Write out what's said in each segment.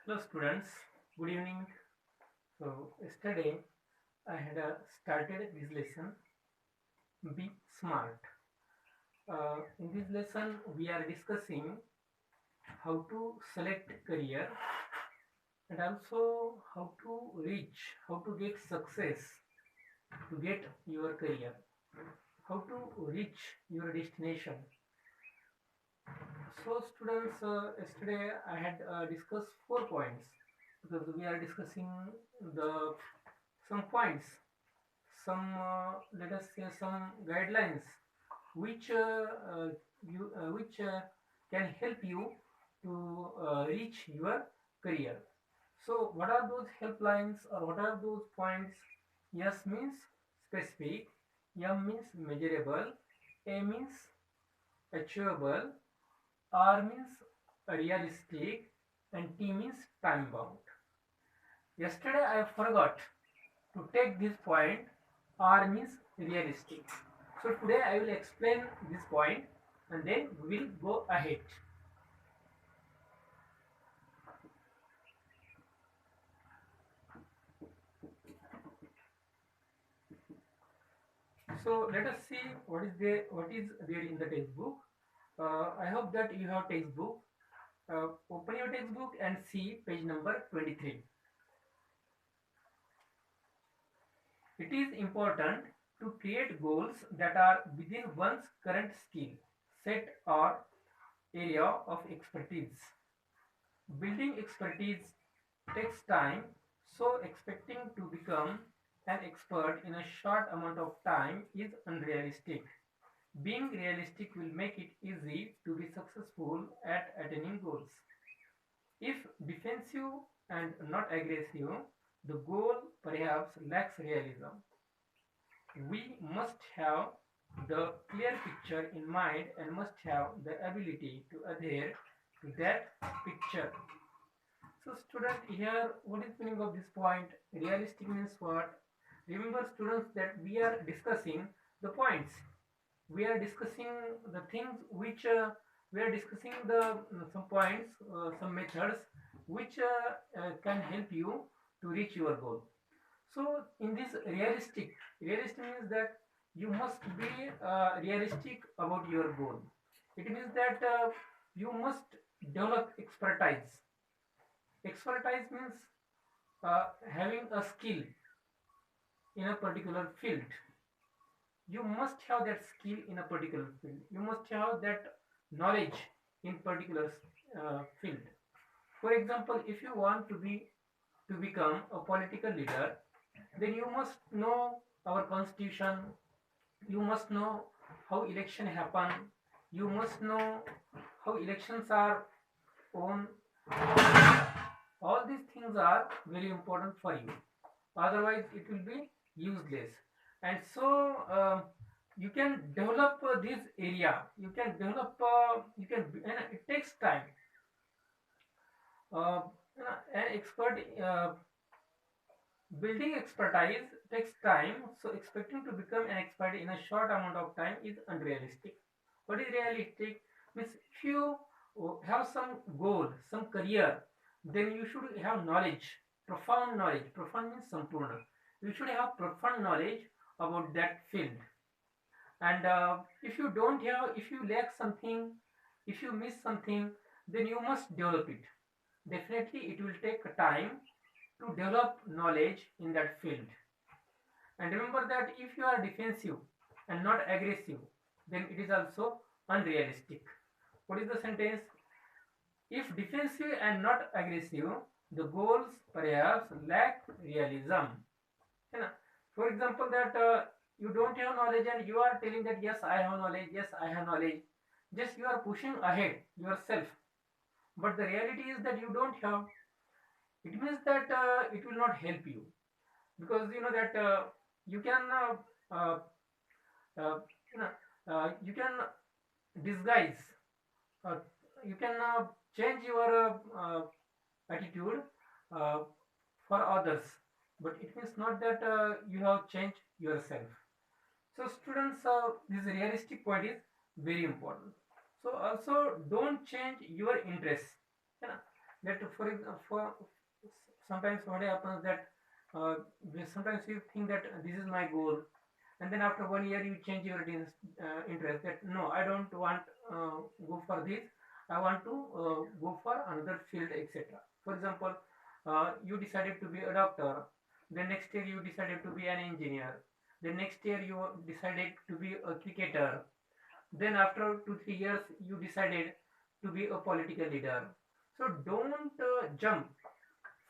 Hello students, good evening. So yesterday I had started this lesson, Be Smart. In this lesson we are discussing how to select career and also how to get success, to get your career, how to reach your destination. So students, yesterday I had discussed 4 points because we are discussing the some points, some let us say some guidelines which which can help you to reach your career. So what are those helplines or what are those points? S means specific, M means measurable, A means achievable, R means realistic, and T means time bound. Yesterday I forgot to take this point. R means realistic. So today I will explain this point and then we will go ahead. So let us see what is there in the textbook. I hope that you have textbook. Open your textbook and see page number 23. It is important to create goals that are within one's current skill set or area of expertise. Building expertise takes time, so expecting to become an expert in a short amount of time is unrealistic. Being realistic will make it easy to be successful at attaining goals. If defensive and not aggressive, the goal perhaps lacks realism. We must have the clear picture in mind and must have the ability to adhere to that picture. So student, here what is meaning of this point? Realistic means what? Remember students that we are discussing the points. We are discussing the things which we are discussing the some points, some methods which can help you to reach your goal. So in this realistic means that you must be realistic about your goal. It means that you must develop expertise. Expertise means having a skill in a particular field. You must have that skill in a particular field. You must have that knowledge in particular field. For example, if you want to become a political leader, then you must know our constitution. You must know how election happen. You must know how elections are won. All these things are very important for you. Otherwise, it will be useless. And so, you can develop this area. You can develop. And it takes time. An expert building expertise takes time. So, expecting to become an expert in a short amount of time is unrealistic. What is realistic? Means if you have some goal, some career, then you should have knowledge, profound knowledge. Profound means sampurna. You should have profound knowledge about that field. And if you lack something, if you miss something, then you must develop it. Definitely, it will take time to develop knowledge in that field. And remember that if you are defensive and not aggressive, then it is also unrealistic. What is the sentence? If defensive and not aggressive, the goals perhaps lack realism. है ना? For example, that you don't have knowledge and you are telling that yes, I have knowledge, yes, I have knowledge. Just you are pushing ahead yourself. But the reality is that you don't have. It means that it will not help you because you know that you can uh, you know you can disguise, uh, you can change your attitude uh, for others, but it means not that you have changed yourself. So students, this realistic point is very important. So also don't change your interests. है ना? That for sometimes what happens that uh, sometimes you think that this is my goal, and then after 1 year you change your interest, that no, I don't want go for this, I want to go for another field, etc. For example, you decided to be a doctor, then next year you decided to be an engineer, then next year you decided to be a cricketer, then after 2 3 years you decided to be a political leader. So don't jump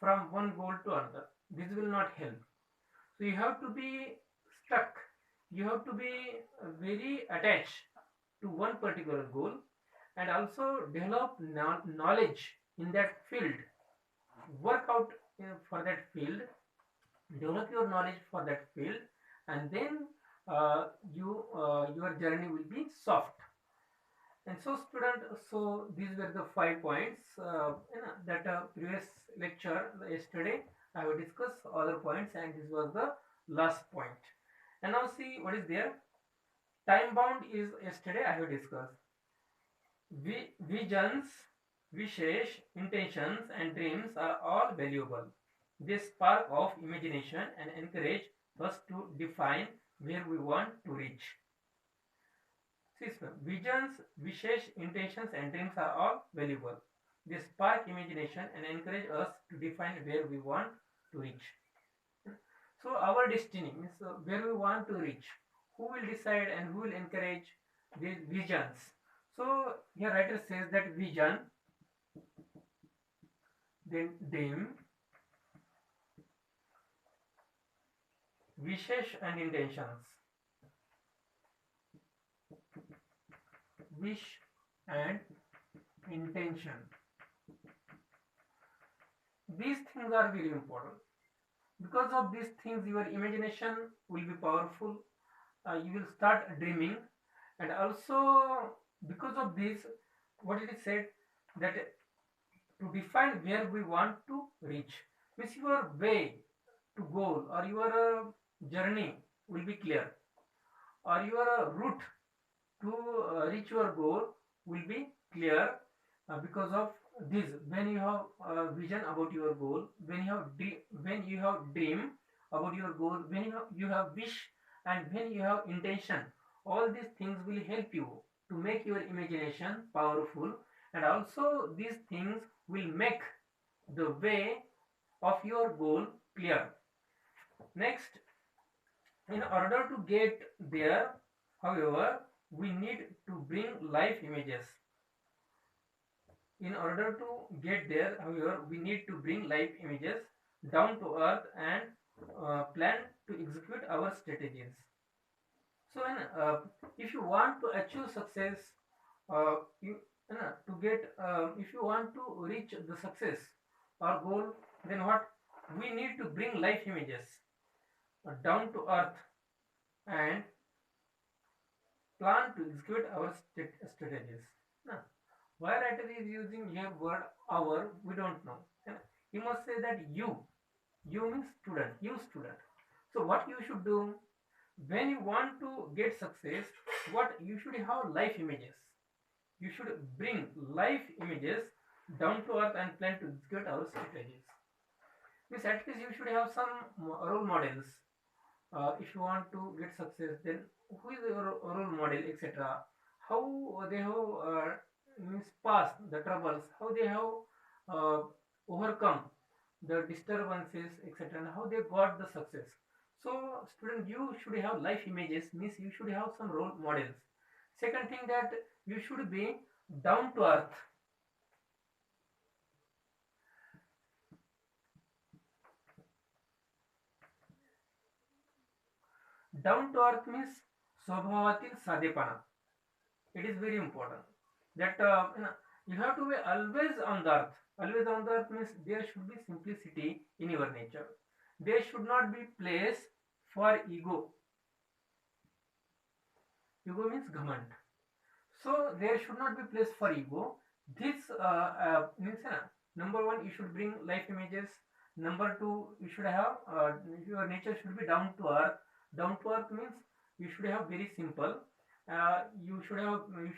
from one goal to another. This will not help. So you have to be stuck. You have to be very attached to one particular goal, and also develop knowledge in that field. Work out for that field, develop your knowledge for that field, and then your journey will be soft. And so student, so these were the 5 points that previous lecture yesterday I have discussed other points, and this was the last point. And now see what is there. Time bound is yesterday I have discussed. Visions, wishes, intentions, and dreams are all valuable. They spark of imagination and encourage us to define where we want to reach. System. Visions, wishes, intentions, and dreams are all valuable. They spark imagination and encourage us to define where we want to reach. So our destiny means where we want to reach. Who will decide and who will encourage these visions? So here writer says that vision, then dream, wishes and intentions. Wish and intention. These things are very important. Because of these things, your imagination will be powerful. You will start dreaming, and also because of this, what it is said that to define where we want to reach, means your way to goal or your journey will be clear, or your route to reach your goal will be clear because of this. When you have vision about your goal, when you have dream about your goal, when you have wish, and when you have intention, all these things will help you to make your imagination powerful, and also these things will make the way of your goal clear. Next, in order to get there, however, we need to bring live images. In order to get there, however, we need to bring live images down to earth and plan to execute our strategies. So, if you want to achieve success, you to get if you want to reach the success or goal, then what we need to bring live images down to earth and plan to execute our strategies. Now, why writer is using here word our, we don't know. You must say that you means student, you student. So what you should do when you want to get success, what you should have live images. You should bring live images down to earth and plan to execute our strategies. Means at least you should have some role models. If you want to get success, then who is your role model, etc. How they have means passed the troubles, how they have uh, overcome the disturbances, etc., and how they got the success. So, student, you should have life images, means you should have some role models. Second thing, that you should be down to earth. Down to earth means स्वभावातील साधेपणा. It is very important that you have to be always on the earth. Always on the earth means there should be simplicity in your nature. There should not be place for ego. Ego means ghamand. So there should not be place for ego. This means number one, you should bring life images. Number two, you should have your nature should be down to earth. Down to earth means you should have very simple. You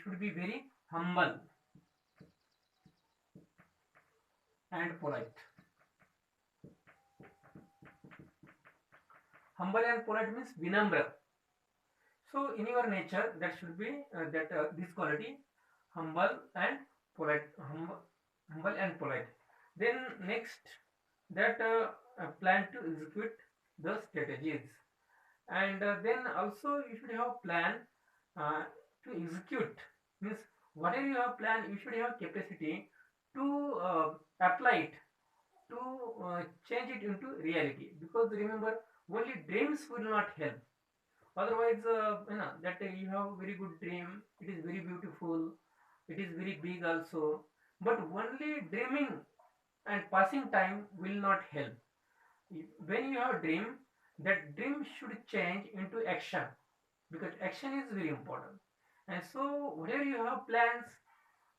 should be very humble, and polite. Humble and polite means vinamra. So in your nature that should be this quality, humble and polite. Humble and polite. Then next, that plan to execute the strategies, and then also you should have plan uh, to execute. Means whatever you have planned, you should have capacity to apply it, to change it into reality. Because remember, only dreams will not help. Otherwise, that you have very good dream, it is very beautiful, it is very big also, but only dreaming and passing time will not help. When you have dream, that dream should change into action, because action is very important. And so whatever you have plans,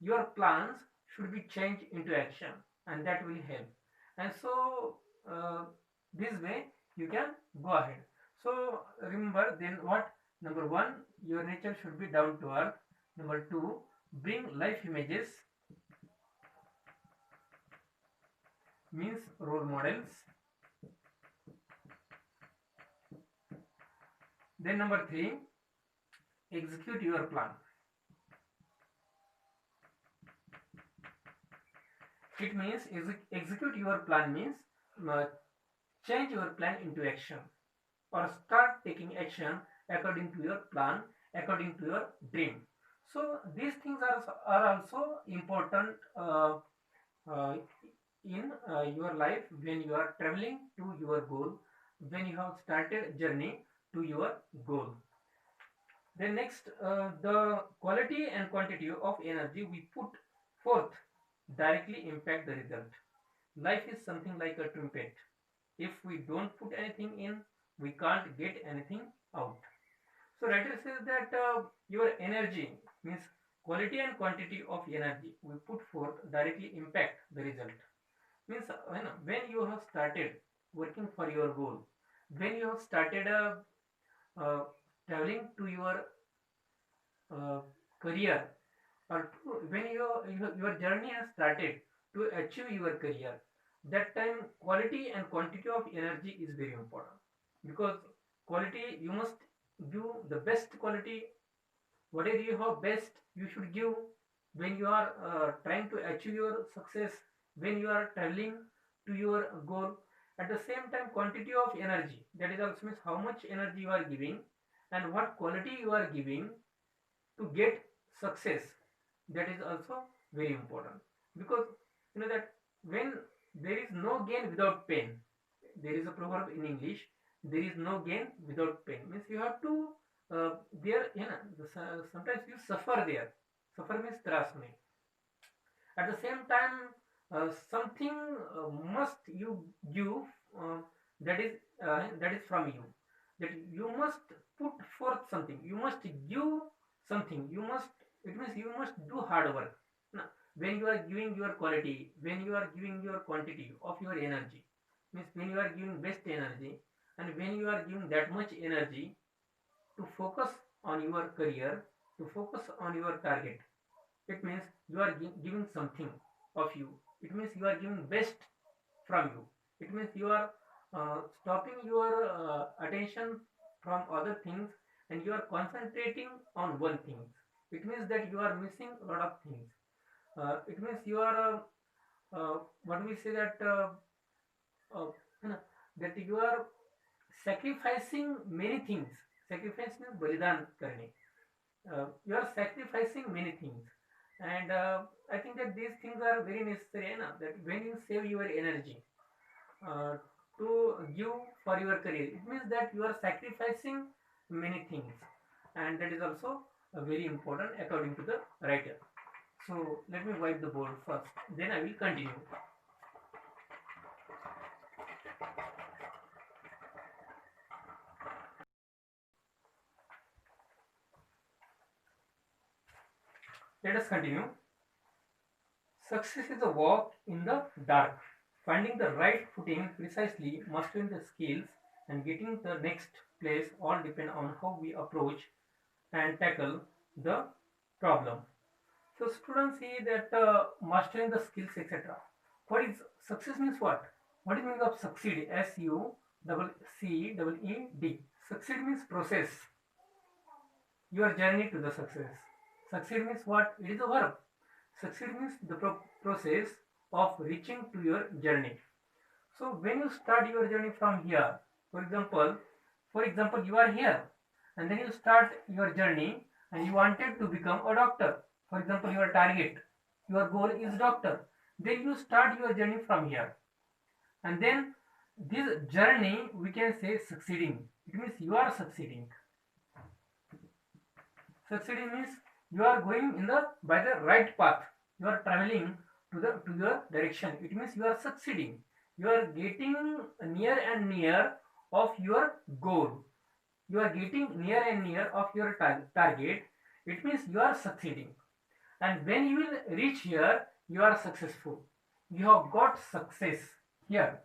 your plans should be changed into action, and that will help. And so this way you can go ahead. So remember then what: number one, your nature should be down to earth. Number two, bring life images, means role models. Then number three, execute your plan. It means execute your plan means uh, change your plan into action, or start taking action according to your plan, according to your dream. So these things are also important uh, in your life when you are traveling to your goal, when you have started journey to your goal. Then next, the quality and quantity of energy we put forth directly impact the result. Life is something like a trumpet. If we don't put anything in, we can't get anything out. So writer says that your energy means quality and quantity of energy we put forth directly impact the result. Means when you have started working for your goal, when you have started uh, traveling to your uh, career, or when your journey has started to achieve your career, that time quality and quantity of energy is very important. Because quality, you must give the best quality. Whatever you have best, you should give when you are trying to achieve your success, when you are traveling to your goal. At the same time, quantity of energy, that is also means how much energy you are giving and what quality you are giving to get success. That is also very important. Because you know that when there is no gain without pain, there is a proverb in English: there is no gain without pain. Means you have to there, sometimes you suffer there. Suffer means tras mein. At the same time, something must you give, uh, that is from you, that you must put forth something, you must give something, you must, it means you must do hard work. Now, when you are giving your quality, when you are giving your quantity of your energy, means when you are giving best energy, and when you are giving that much energy to focus on your career, to focus on your target, it means you are giving something of you. It means you are giving best from you. It means you are stopping your attention from other things, and you are concentrating on one thing. It means that you are missing a lot of things. It means you are what we say that uh, you know, that you are sacrificing many things. Sacrifice means balidan karne. You are sacrificing many things. And I think that these things are very necessary, na? That when you save your energy uh, to give for your career, it means that you are sacrificing many things, and that is also very important according to the writer. So let me wipe the board first, then I will continue. Let us continue. Success is a walk in the dark, finding the right footing precisely, mastering the skills, and getting the next place all depend on how we approach and tackle the problem. So students see that mastering the skills, etc. what is success means? What is meaning of succeed? SUCCED. Succeed means process, your journey to the success. Succeed means what? It is a verb. Succeed means the process of reaching to your journey. So when you start your journey from here, for example, you are here and then you start your journey and you wanted to become a doctor. For example, your target, your goal is doctor. Then you start your journey from here, and then this journey we can say succeeding. It means you are succeeding. Succeeding means you are going in the by the right path. You are traveling to your direction. It means you are succeeding. You are getting near and near of your goal. You are getting near and near of your target. It means you are succeeding. And when you will reach here, you are successful. You have got success here.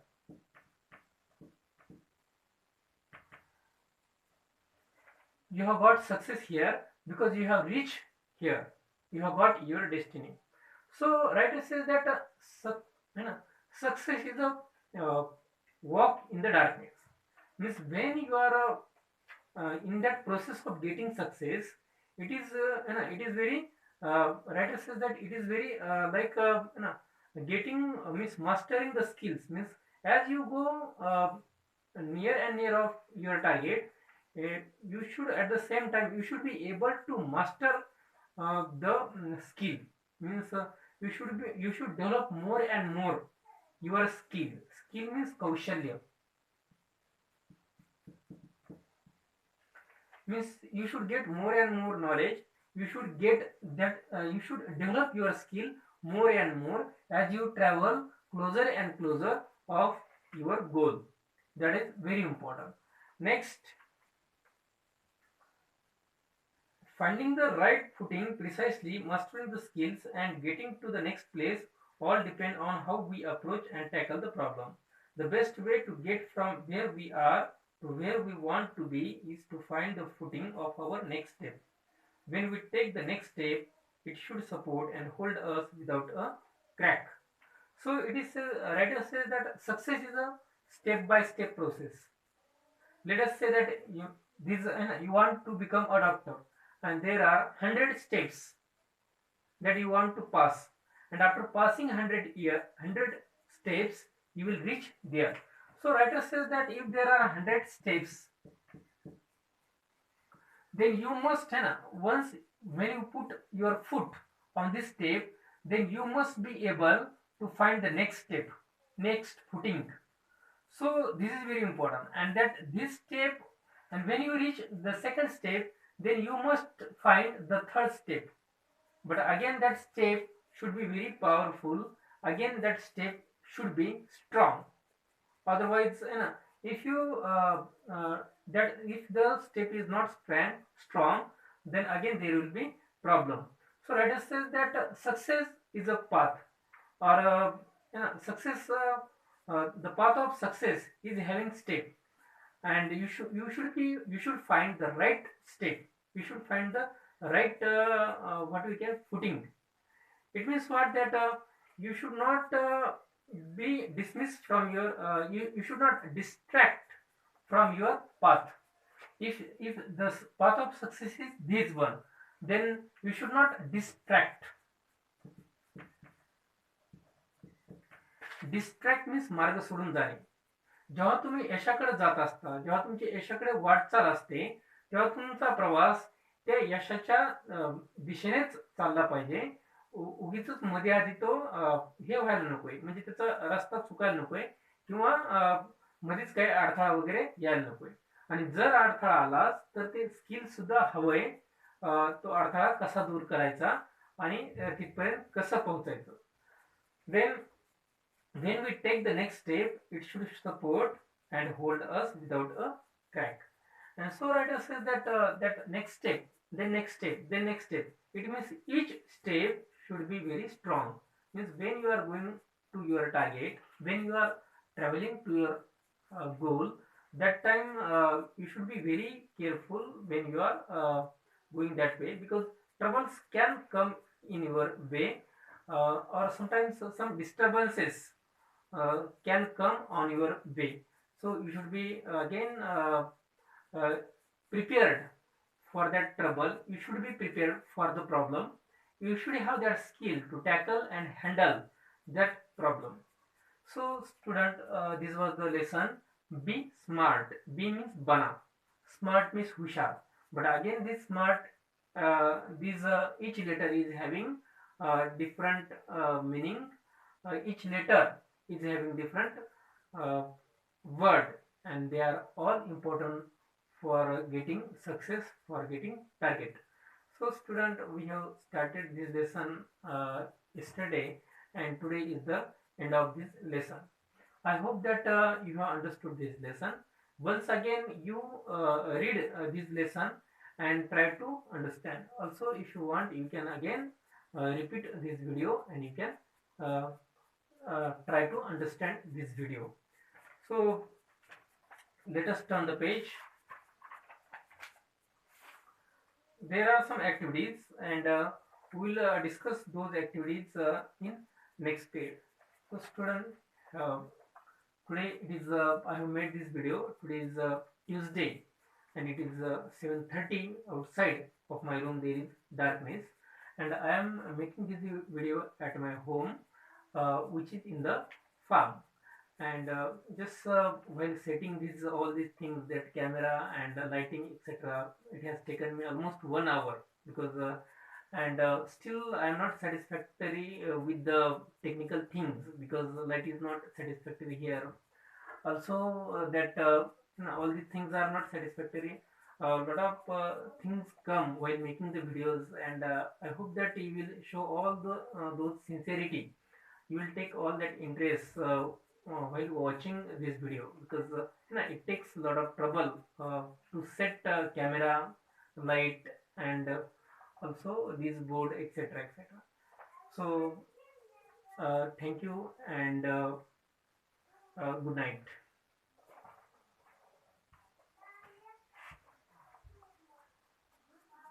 You have got success here because you have reached here. You have got your destiny. So writer says that success is a walk in the darkness. Means when you are in that process of getting success, it is very writer says that it is very getting means mastering the skills. Means as you go near and near of your target, you should at the same time you should be able to master the skill. Means you should develop more and more your skill. Skill means kaushalya. Means you should get more and more knowledge. You should get that you should develop your skill more and more as you travel closer and closer of your goal. That is very important. Next, finding the right footing precisely, mastering the skills and getting to the next place all depend on how we approach and tackle the problem. The best way to get from where we are to where we want to be is to find the footing of our next step. When we take the next step, it should support and hold us without a crack. So it is writer says that success is a step-by-step process. Let us say that you want to become a doctor, and there are 100 steps that you want to pass, and after passing 100 steps, you will reach there. So writer says that if there are 100 steps, then you must once when you put your foot on this step, then you must be able to find the next step, next footing. So this is very important, and that this step, and when you reach the second step, then you must find the third step. But again that step should be very powerful. Again that step should be strong. Otherwise if you that if the step is not strong, then again there will be problem. So writer says that success is a path, or success the path of success is having step, and you should find the right step. You should find the right what we call footing. It means what? That you should not be dismissed from your you should not distract from your path. If the path of success is this one, then you should not distract. Distract means मार्ग सोडून जाणे. जेव्हा तुम्ही यशाकडे जात असता, जेव्हा तुमची यशाकडे वाटचाल असते, तेव्हा तुमचा प्रवास त्या यशाच्या दिशेनेच चालला पाहिजे. उगीच मध्ये आधी तो हे व्हायला नकोय, म्हणजे त्याचा रस्ता चुकायला नकोय, किंवा मध्येच काही अडथळा वगैरे यायला नकोय. आणि जर अडथळा आला तर ते स्किल सुद्धा हवंय, तो अडथळा कसा दूर करायचा आणि तिथपर्यंत कसं पोहोचायचं. Then when we take the next step, it should support and hold us without a crack. And so writer says that that next step, then next step, then next step. It means each step should be very strong. Means when you are going to your target, when you are traveling to your goal, that time you should be very careful when you are going that way, because troubles can come in your way, or sometimes some disturbances can come on your way. So you should be again uh, prepared for that trouble. You should be prepared for the problem. You should have that skill to tackle and handle that problem. So student, this was the lesson. Be smart. B means bana. Smart means hushar. But again, this smart, this each letter is having different meaning. Each letter is having different uh, word, and they are all important for getting success, for getting target. So student, we have started this lesson yesterday, and today is the end of this lesson. I hope that you have understood this lesson. Once again, you read this lesson and try to understand. Also, if you want, you can again repeat this video, and you can uh, try to understand this video. So let us turn the page. There are some activities, and we will discuss those activities in next period. So student, uh, today it is I have made this video. Today is Tuesday, and it is 7:30 outside of my room. There is darkness, and I am making this video at my home, which is in the farm. And just while setting these all these things, that camera and lighting, etc., it has taken me almost 1 hour, because and still I am not satisfactory with the technical things, because light is not satisfactory here. Also that all these things are not satisfactory. A lot of things come while making the videos, and I hope that you will show all the those sincerity. You will take all that interest while watching this video, because it takes a lot of trouble to set camera, light, and also this board, etc., etc. So thank you, and good night.